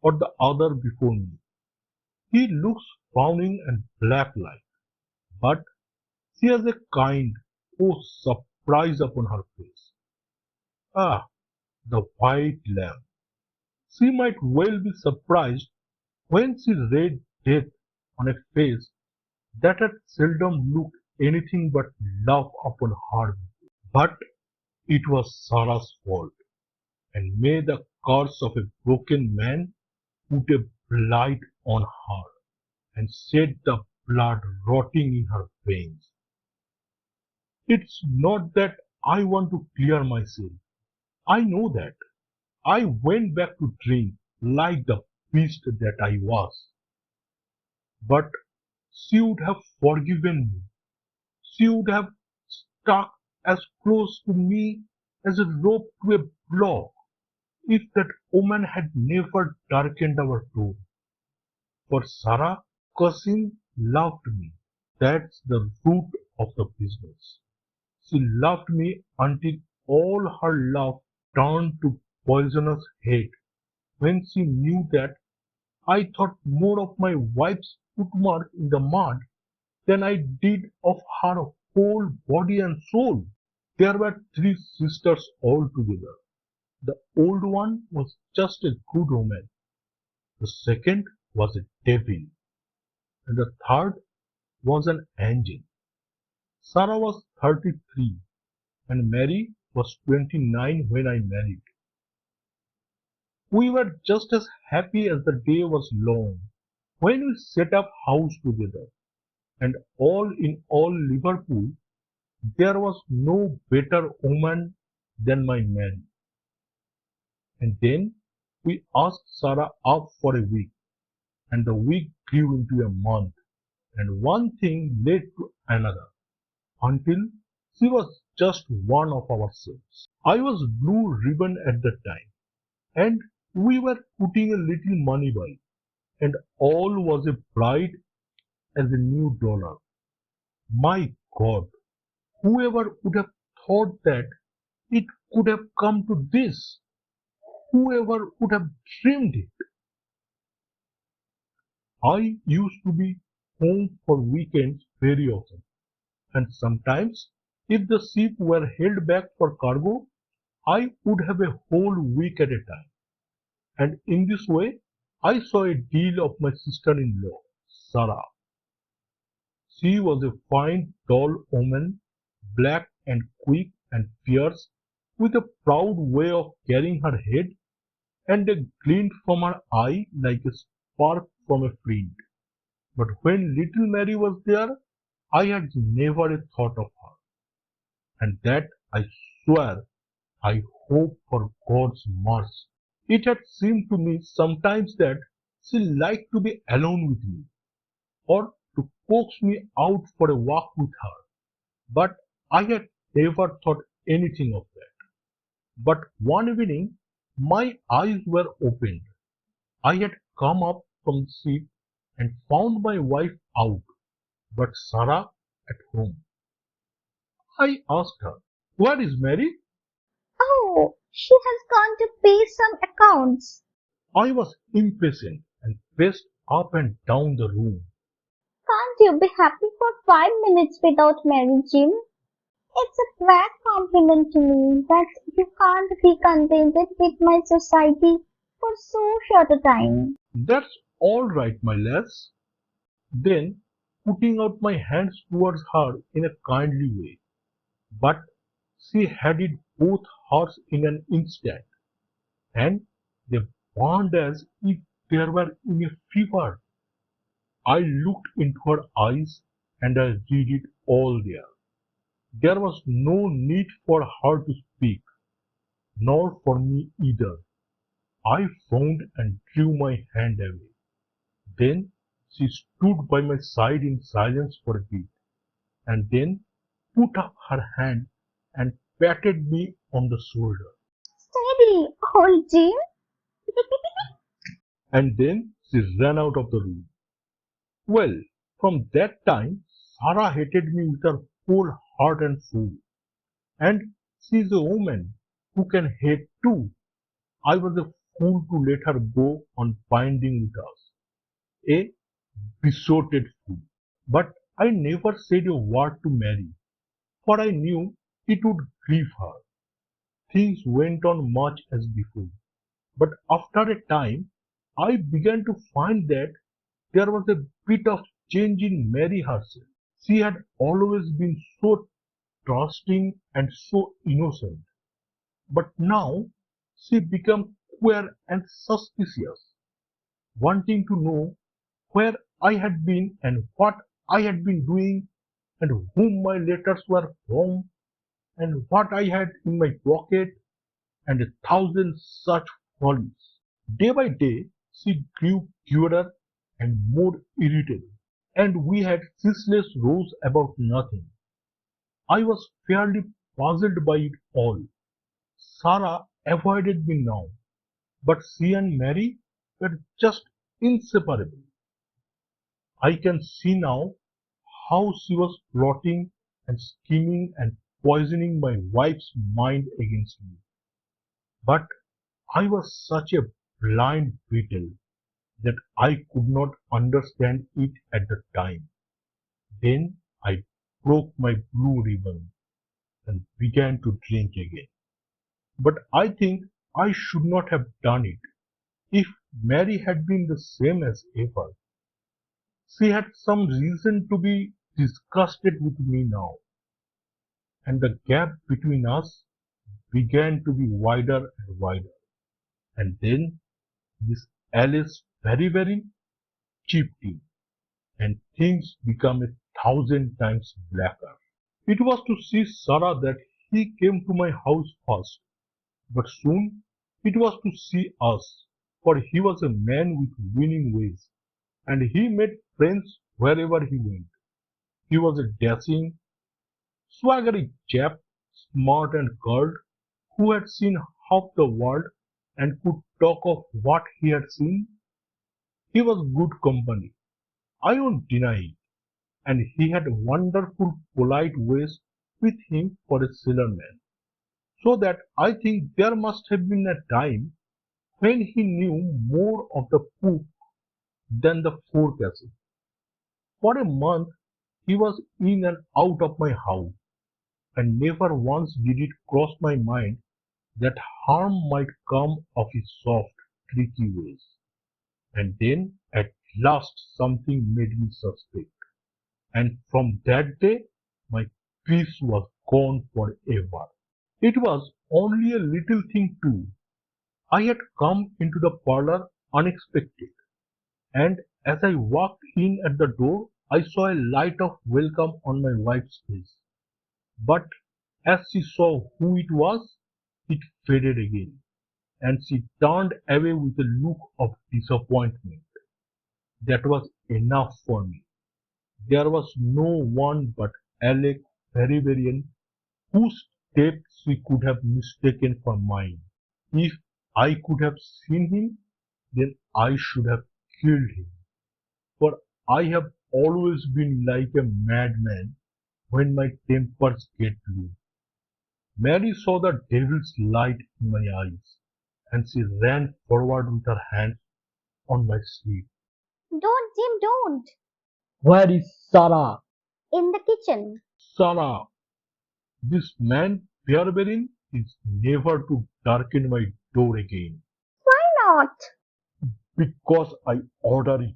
or the other before me. He looks frowning and black-like, but she has a kind, surprise upon her face. Ah, the white lamb. She might well be surprised when she read death on a face that had seldom looked anything but love upon her. But it was Sarah's fault, and may the curse of a broken man put a blight on her and set the blood rotting in her veins. It's not that I want to clear myself. I know that. I went back to drink like the beast that I was. But she would have forgiven me. She would have stuck as close to me as a rope to a block if that woman had never darkened our door. For Sarah, cousin loved me. That's the root of the business. She loved me until all her love turned to poisonous hate when she knew that I thought more of my wife's footmark in the mud than I did of her whole body and soul. There were three sisters altogether. The old one was just a good woman, the second was a devil, and the third was an angel. Sarah was 33 and Mary was 29 when I married. We were just as happy as the day was long when we set up house together, and all in all Liverpool there was no better woman than my Mary. And then we asked Sarah up for a week, and the week grew into a month, and one thing led to another, until she was just one of ourselves. I was blue ribbon at the time, and we were putting a little money by, and all was as bright as a new dollar. My God, whoever would have thought that it could have come to this? Whoever would have dreamed it? I used to be home for weekends very often, and sometimes, if the ship were held back for cargo, I would have a whole week at a time. And in this way, I saw a deal of my sister-in-law, Sarah. She was a fine, tall woman, black and quick and fierce, with a proud way of carrying her head, and a glint from her eye like a spark from a flint. But when little Mary was there, I had never a thought of her, and that I swear I hope for God's mercy. It had seemed to me sometimes that she liked to be alone with me, or to coax me out for a walk with her, but I had never thought anything of that. But one evening my eyes were opened. I had come up from the ship and found my wife out, but Sarah at home. I asked her, "Where is Mary?" Oh, she has gone to pay some accounts. I was impatient and paced up and down the room. Can't you be happy for 5 minutes without Mary, Jim? It's a bad compliment to me that you can't be contented with my society for so short a time. "That's all right, my lass." Then, putting out my hands towards her in a kindly way, but she had it both hers in an instant, and they burned as if they were in a fever. I looked into her eyes, and I read it all there. There was no need for her to speak, nor for me either. I frowned and drew my hand away. Then she stood by my side in silence for a bit, and then put up her hand and patted me on the shoulder. Steady, old Jim. And then she ran out of the room. Well, from that time Sarah hated me with her whole heart and soul. And she is a woman who can hate too. I was a fool to let her go on binding with us. A besotted fool. But I never said a word to Mary, for I knew it would grieve her. Things went on much as before. But after a time, I began to find that there was a bit of change in Mary herself. She had always been so trusting and so innocent, but now she became queer and suspicious, wanting to know where I had been and what I had been doing and whom my letters were from and what I had in my pocket and a thousand such follies. Day by day she grew curer and more irritable, and we had ceaseless rows about nothing. I was fairly puzzled by it all. Sarah avoided me now, but she and Mary were just inseparable. I can see now how she was plotting and scheming and poisoning my wife's mind against me. But I was such a blind beetle that I could not understand it at the time. Then I broke my blue ribbon and began to drink again. But I think I should not have done it. If Mary had been the same as ever, she had some reason to be disgusted with me now, and the gap between us began to be wider and wider. And then this Alice very chipped in, and things became a thousand times blacker. It was to see Sarah that he came to my house first, but soon it was to see us, for he was a man with winning ways, and he made friends wherever he went. He was a dashing, swaggery chap, smart and curled, who had seen half the world and could talk of what he had seen. He was good company, I won't deny it, and he had wonderful polite ways with him for a sailorman, so that I think there must have been a time when he knew more of the poop than the forecastle. For a month he was in and out of my house, and never once did it cross my mind that harm might come of his soft, tricky ways. And then at last something made me suspect, and from that day my peace was gone forever. It was only a little thing too. I had come into the parlour unexpected, and as I walked in at the door I saw a light of welcome on my wife's face. But as she saw who it was, it faded again, and she turned away with a look of disappointment. That was enough for me. There was no one but Alec Ferriverian whose step she could have mistaken for mine. If I could have seen him, then I should have killed him, for I have always been like a madman when my tempers get low. Mary saw the devil's light in my eyes, and she ran forward with her hand on my sleeve. Don't, Jim, don't. Where is Sarah? In the kitchen. Sarah, this man Fairbairn is never to darken my door again, Why not? because I order it.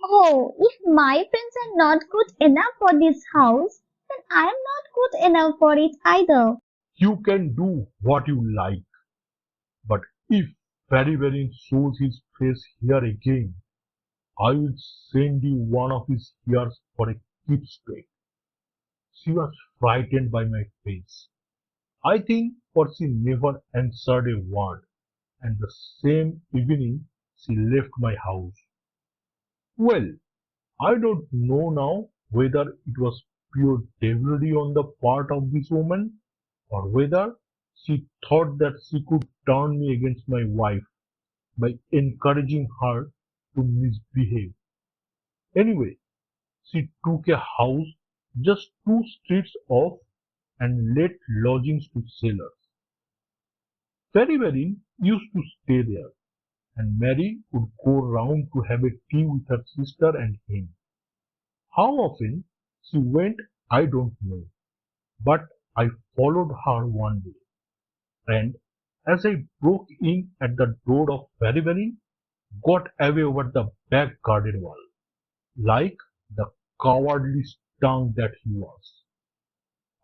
Oh, if my friends are not good enough for this house, then I am not good enough for it either. You can do what you like, but if Fairbairn shows his face here again, I will send you one of his ears for a keepsake. She was frightened by my face, I think, for she never answered a word, and the same evening she left my house. Well, I don't know now whether it was pure devilry on the part of this woman, or whether she thought that she could turn me against my wife by encouraging her to misbehave. Anyway, she took a house just 2 streets off, and let lodgings to sailors. Fairy used to stay there, and Mary would go round to have a tea with her sister and him. How often she went I don't know, but I followed her one day, and as I broke in at the door of Fairy, got away over the back garden wall, like the cowardly skunk that he was.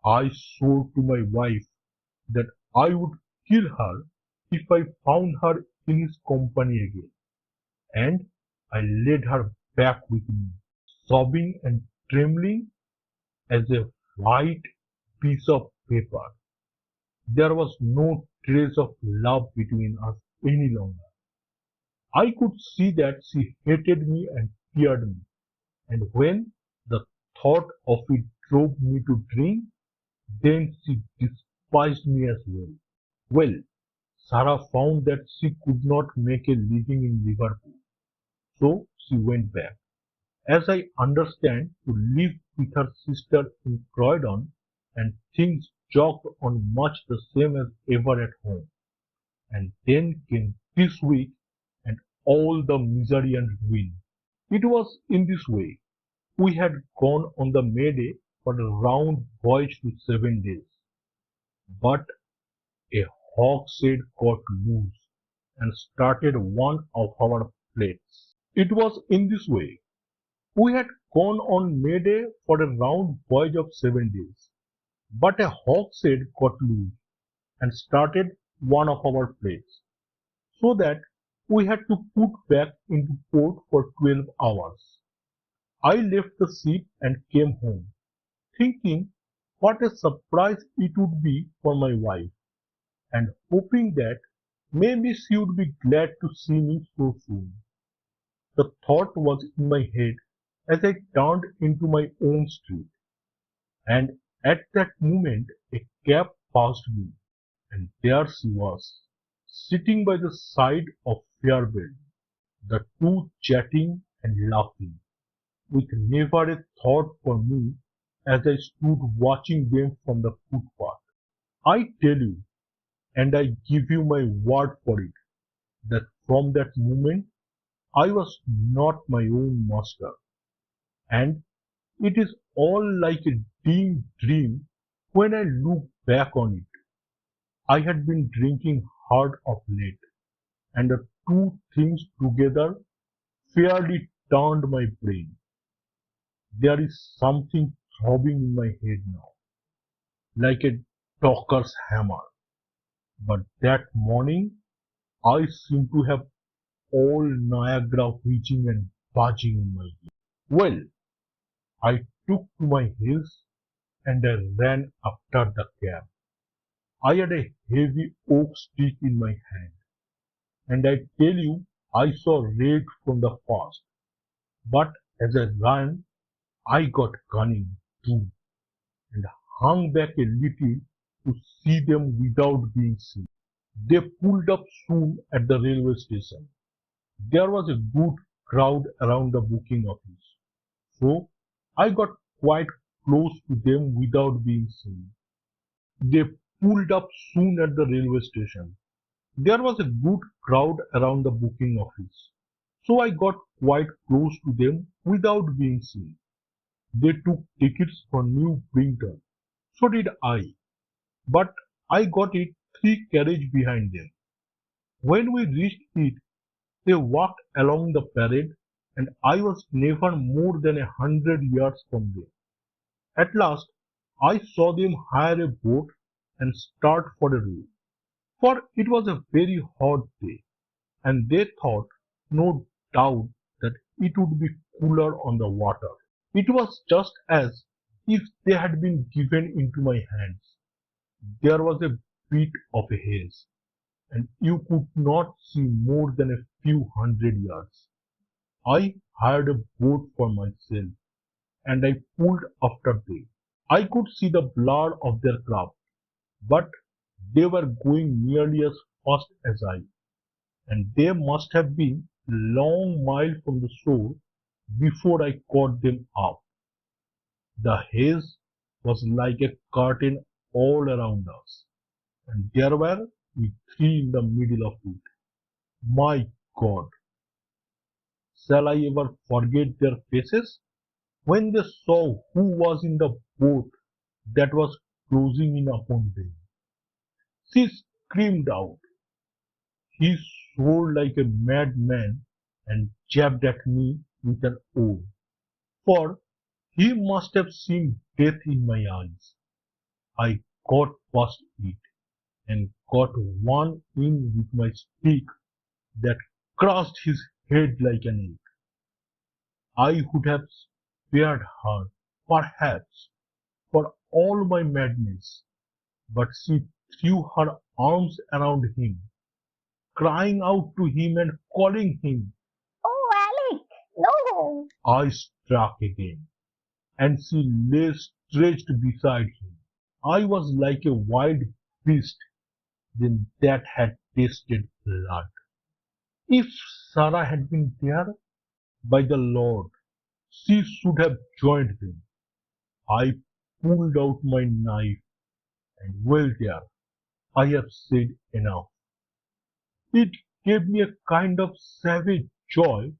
I swore to my wife that I would kill her if I found her in his company again, and I led her back with me, sobbing and trembling as a white piece of paper. There was no trace of love between us any longer. I could see that she hated me and feared me, and when the thought of it drove me to drink, then she despised me as well. Well, Sarah found that she could not make a living in Liverpool, so she went back, as I understand, to live with her sister in Croydon, and things jogged on much the same as ever at home. And then came this week and all the misery and ruin. It was in this way. We had gone on the Mayday for a round voyage to 7 days, but a hogshead got loose and started one of our plates. It was in this way. We had gone on Mayday for a round voyage of 7 days, but a hogshead got loose and started one of our plates, so that we had to put back into port for 12 hours. I left the ship and came home, thinking what a surprise it would be for my wife, and hoping that maybe she would be glad to see me so soon. The thought was in my head as I turned into my own street, and at that moment a cab passed me, and there she was, sitting by the side of Fairfield, the two chatting and laughing, with never a thought for me as I stood watching them from the footpath. I tell you, and I give you my word for it, that from that moment I was not my own master, and it is all like a dim dream when I look back on it. I had been drinking hard of late, and the two things together fairly turned my brain. There is something throbbing in my head now, like a talker's hammer. But that morning I seem to have all Niagara wheezing and buzzing in my ear. Well, I took to my heels and I ran after the cab. I had a heavy oak stick in my hand, and I tell you I saw red from the first. But as I ran, I got cunning too, and hung back a little to see them without being seen. They pulled up soon at the railway station. There was a good crowd around the booking office, so I got quite close to them without being seen. They pulled up soon at the railway station. There was a good crowd around the booking office, so I got quite close to them without being seen. They took tickets for New Brinton. So did I, but I got it three carriage behind them. When we reached it, they walked along the parade, and I was never more than 100 yards from them. At last, I saw them hire a boat and start for a row, for it was a very hot day, and they thought, no doubt, that it would be cooler on the water. It was just as if they had been given into my hands. There was a bit of a haze, and you could not see more than a few 100 yards. I hired a boat for myself, and I pulled after them. I could see the blur of their craft, but they were going nearly as fast as I, and they must have been a long mile from the shore before I caught them up. The haze was like a curtain all around us, and there were we three in the middle of it. My God, shall I ever forget their faces when they saw who was in the boat that was closing in upon them? She screamed out. He swore like a madman and jabbed at me with an oar, for he must have seen death in my eyes. I got past it and got one in with my stick that crushed his head like an egg. I would have spared her, perhaps, for all my madness, but she threw her arms around him, crying out to him and calling him. Oh, Alec, no! I struck again, and she lay stretched beside him. I was like a wild beast then that had tasted blood. If Sarah had been there, by the Lord, she should have joined them. I pulled out my knife, and well there, I have said enough. It gave me a kind of savage joy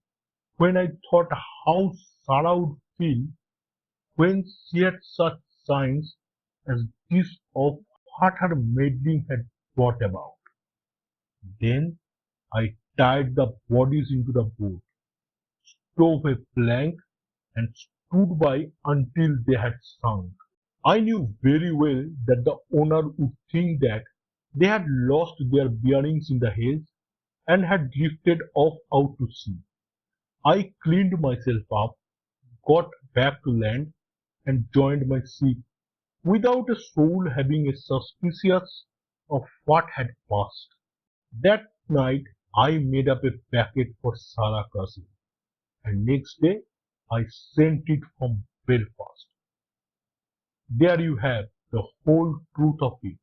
when I thought how Sarah would feel when she had such signs as this of what her meddling had brought about. Then I tied the bodies into the boat, stove a plank, and stood by until they had sunk. I knew very well that the owner would think that they had lost their bearings in the haze and had drifted off out to sea. I cleaned myself up, got back to land, and joined my ship without a soul having a suspicious of what had passed. That night I made up a packet for Sarah Castle, and next day I sent it from Belfast. There you have the whole truth of it.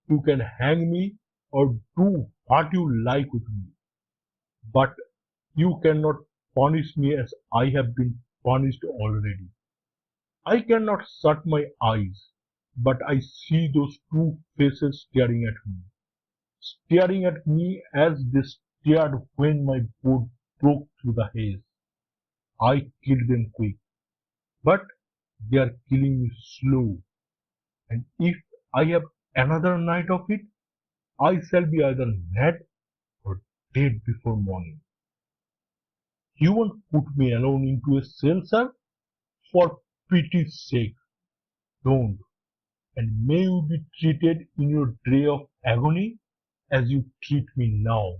You can hang me or do what you like with me, but you cannot punish me as I have been punished already. I cannot shut my eyes, but I see those two faces staring at me as they stared when my boat broke through the haze. I killed them quick, but they are killing me slow, and if I have another night of it, I shall be either mad or dead before morning. You won't put me alone into a cell, sir? For pity's sake, don't, and may you be treated in your day of agony as you treat me now.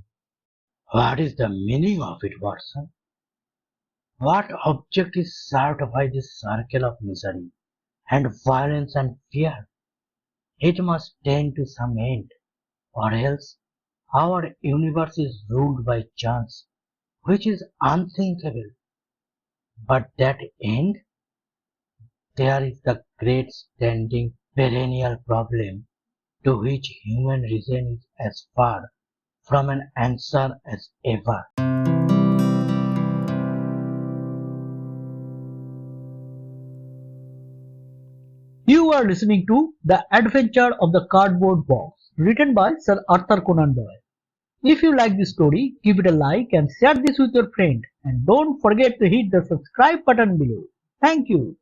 What is the meaning of it, Watson? What object is served by this circle of misery and violence and fear? It must tend to some end, or else our universe is ruled by chance, which is unthinkable. But that end, there is the great standing perennial problem to which human reason is as far from an answer as ever. You are listening to The Adventure of the Cardboard Box, written by Sir Arthur Conan Doyle. If you like this story, give it a like and share this with your friend. And don't forget to hit the subscribe button below. Thank you.